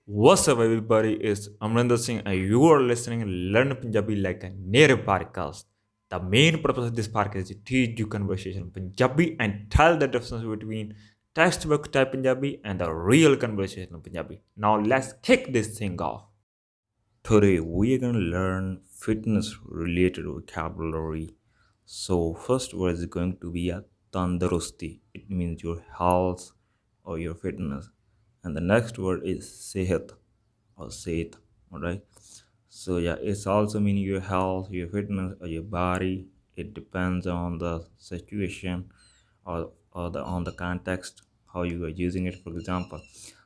What's up, everybody? It's Amrinder Singh, and you are listening to Learn Punjabi like a native podcast. The main purpose of this podcast is to teach you conversation in Punjabi and tell the difference between textbook type Punjabi and the real conversation in Punjabi. Now, let's kick this thing off. Today, we are going to learn fitness related vocabulary. So, first word is going to be a tandarusti. It means your health or your fitness. And the next word is sehat or sehat. All right. So, yeah, it's also meaning your health, your fitness, or your body. It depends on the situation or on the context how you are using it. For example,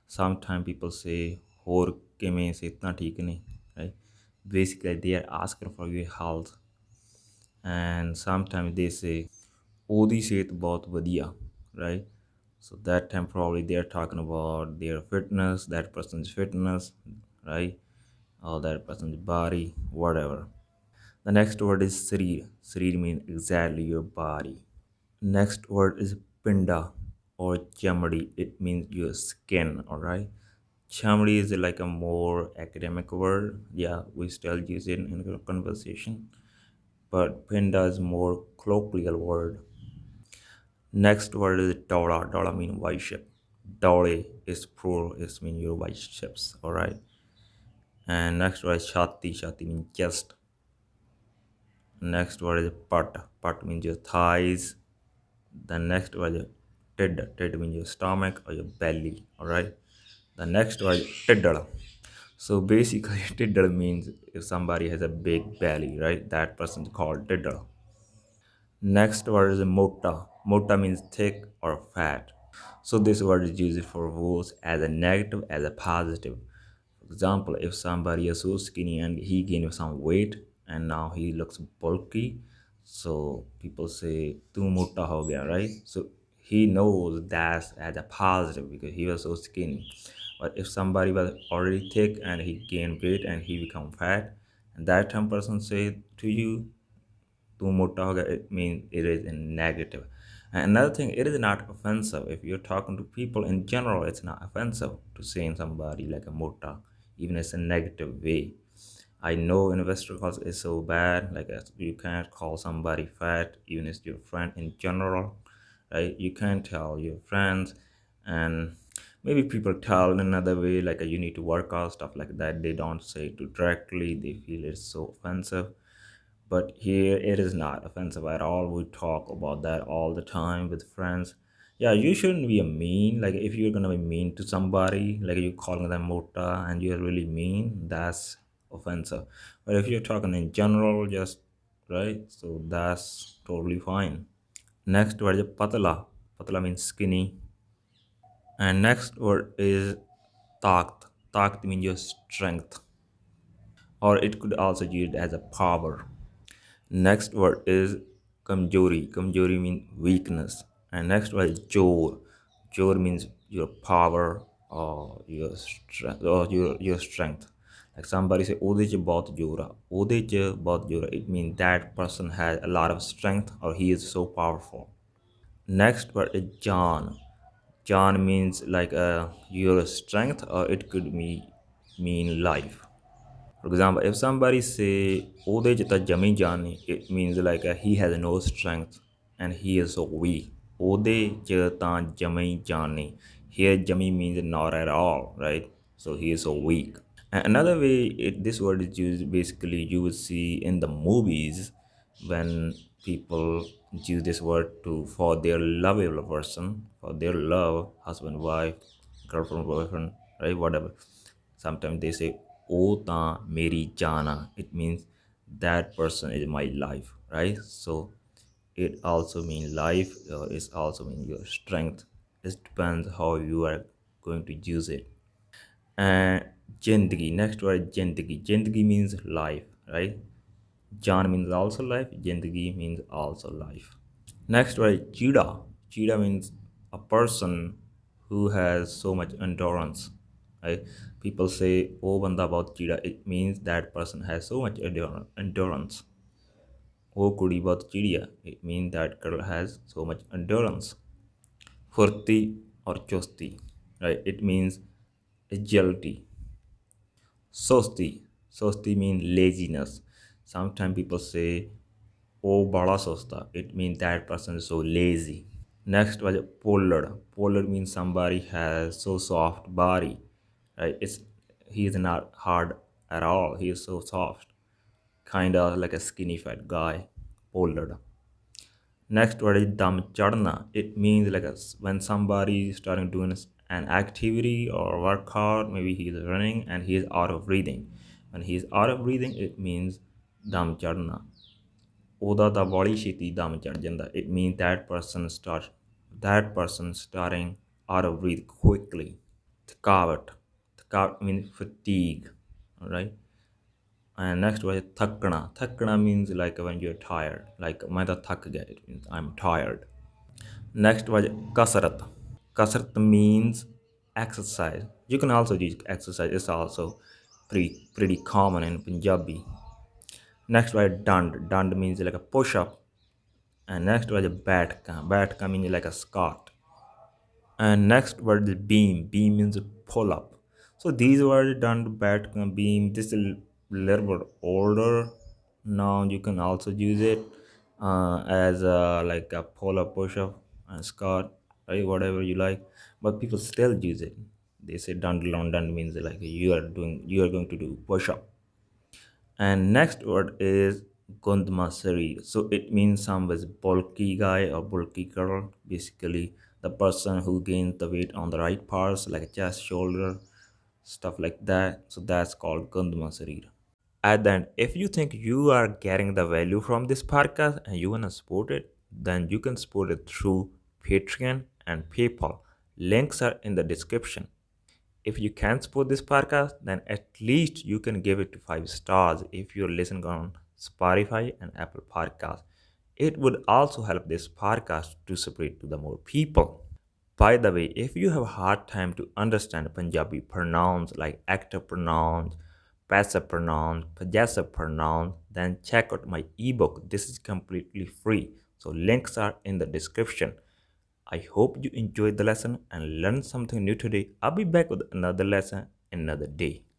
sometimes people say ਹੋਰ ਕਿਵੇਂ ਸਿਹਤਾਂ ਠੀਕ ਨੇ, right? Basically they are asking for your health, and sometimes they say ਉਹਦੀ ਸਿਹਤ ਬਹੁਤ ਵਧੀਆ, right? So that time probably they are talking about their fitness, that person's fitness, right? Or that person's body, whatever. The next word is sarir. Sarir means exactly your body. Next word is pinda or chamdi. It means your skin, all right? Chamdi is like a more academic word. Yeah, we still use it in a conversation. But pinda is more colloquial word. Next word is dola. Dola means white ship. Dole is plural. It means your white ships, all right? And next word is shati. Shati means chest. Next word is pat. Pat means your thighs. The next word is tid. Tid means your stomach or your belly. All right. The next word is tiddle. So basically, tiddle means if somebody has a big belly, right? That person is called tiddle. Next word is mota. Mota means thick or fat. So this word is used for both as a negative as a positive. For example, if somebody is so skinny and he gained some weight and now he looks bulky, so people say tu mota ho gaya, right? So he knows that as a positive because he was so skinny. But if somebody was already thick and he gained weight and he become fat, and that time person say to you too mota ho gaya, it means it is in negative. And another thing, it is not offensive. If you're talking to people in general, it's not offensive to saying somebody like a mota, even it's a negative way. I know in Western culture is so bad, like you can't call somebody fat, even if it's your friend in general, right? You can't tell your friends, and maybe people tell in another way, like you need to work out, stuff like that. They don't say it directly, they feel it's so offensive, but here it is not offensive at all. We talk about that all the time with friends. Yeah, you shouldn't be a mean. Like if you're gonna be mean to somebody, like you calling them mota and you're really mean, that's offensive. But if you're talking in general, just right, so that's totally fine. Next word is patala. Patala means skinny. And next word is takt. Takt means your strength, or it could also be used as a power. Next word is kamjori. Kamjori means weakness. And next word is jor. Jor means your power or your strength or your strength. Like somebody say, "Ode ch bahut jor hai." Ode ch bahut jor hai. It means that person has a lot of strength or he is so powerful. Next word is John. John means like your strength, or it could mean life. For example, if somebody say ਉਹਦੇ ਚ ਤਾਂ ਜਮੀ ਜਾਨ ਨਹੀਂ, it means like he has no strength and he is so weak. ਉਹਦੇ ਚ ਤਾਂ ਜਮੀ ਜਾਨ ਨਹੀਂ. Here jami means not at all, right? So he is so weak. And another way this word is used, basically you will see in the movies when people use this word to for their lovable person, for their love, husband, wife, girlfriend, boyfriend, right? Whatever. Sometimes they say "Oh ta meri jana." It means that person is my life, right? So it also means life, or it also means your strength. It depends how you are going to use it. And jindagi, next word jindagi. Jindagi means life, right? Jan means also life, jindagi means also life. Next word chida. Chida means a person who has so much endurance, right? People say oh banda bahut chida. It means that person has so much endurance. Oh kudi bahut chidiya. It means that girl has so much endurance. Furti or chosti, right? It means agility. Sosti. Sosti means laziness. Sometimes people say, oh, bada sosta. It means that person is so lazy. Next was pollard. Pollard means somebody has so soft body. Right? He is not hard at all. He is so soft. Kind of like a skinny fat guy. Pollard. Next word is dam chadna. It means like when somebody is starting doing an activity or workout, maybe he is running and he is out of breathing. When he is out of breathing, it means dam chadna. Oda da body shiti dam chad janda. It means that person starting out of breath quickly. Thakawat. Thakawat means fatigue. Alright. And next was thakna. Thakna means like when you're tired. Like main ta thak gaya. It means I'm tired. Next was kasrat. Kasrat means exercise. You can also use exercise. It's also pretty common in Punjabi. Next was dand. Dand means like a push up. And next was a batka. Batka means like a squat. And next word is beam. Beam means pull up. So these words done to bat beam. This is a little bit older. Now you can also use it as like a pull up, push up, and squat, right? Whatever you like. But people still use it. They say done done means like you are going to do push up. And next word is Gundma Sarir. So it means some was bulky guy or bulky girl. Basically, the person who gains the weight on the right parts, like chest, shoulder, stuff like that. So that's called Gundma Sarir. At the end, if you think you are getting the value from this podcast and you want to support it, then you can support it through Patreon and PayPal. Links are in the description. If you can't support this podcast, then at least you can give it to 5 stars if you're listening on Spotify and Apple Podcasts. It would also help this podcast to spread to the more people. By the way, if you have a hard time to understand Punjabi pronouns like active pronouns, passive pronouns, possessive pronouns, then check out my ebook. This is completely free. So links are in the description. I hope you enjoyed the lesson and learned something new today. I'll be back with another lesson another day.